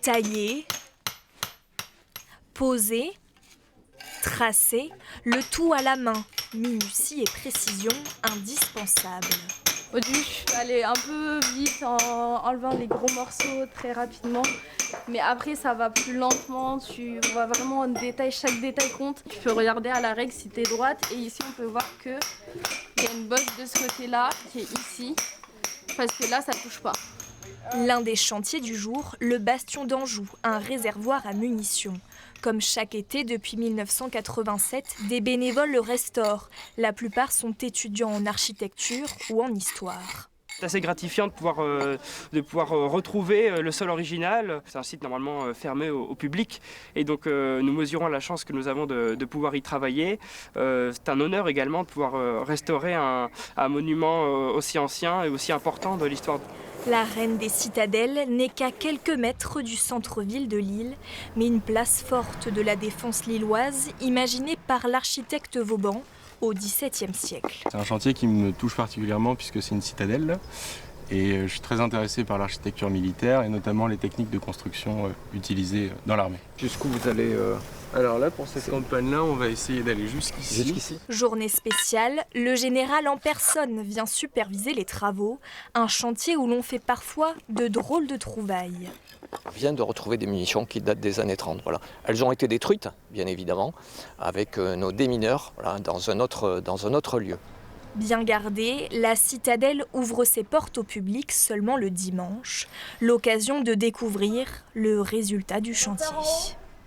Tailler, poser, tracer, le tout à la main. Minutie et précision indispensables. Au début, je suis allée un peu vite en enlevant les gros morceaux très rapidement. Mais après, ça va plus lentement. Tu vois vraiment en détail, chaque détail compte. Tu peux regarder à la règle si tu es droite. Et ici, on peut voir qu'il y a une bosse de ce côté-là qui est ici. Parce que là, ça touche pas. L'un des chantiers du jour, le Bastion d'Anjou, un réservoir à munitions. Comme chaque été depuis 1987, des bénévoles le restaurent. La plupart sont étudiants en architecture ou en histoire. C'est assez gratifiant de pouvoir retrouver le sol original. C'est un site normalement fermé au public et donc nous mesurons la chance que nous avons de pouvoir y travailler. C'est un honneur également de pouvoir restaurer un monument aussi ancien et aussi important de l'histoire. La reine des citadelles n'est qu'à quelques mètres du centre-ville de Lille, mais une place forte de la défense lilloise imaginée par l'architecte Vauban au XVIIe siècle. C'est un chantier qui me touche particulièrement puisque c'est une citadelle et je suis très intéressé par l'architecture militaire et notamment les techniques de construction utilisées dans l'armée. Jusqu'où vous allez alors là pour cette campagne-là, on va essayer d'aller jusqu'ici. Journée spéciale, le général en personne vient superviser les travaux, un chantier où l'on fait parfois de drôles de trouvailles. On vient de retrouver des munitions qui datent des années 30. Voilà. Elles ont été détruites, bien évidemment, avec nos démineurs dans un autre lieu. Bien gardée, la citadelle ouvre ses portes au public seulement le dimanche, l'occasion de découvrir le résultat du chantier.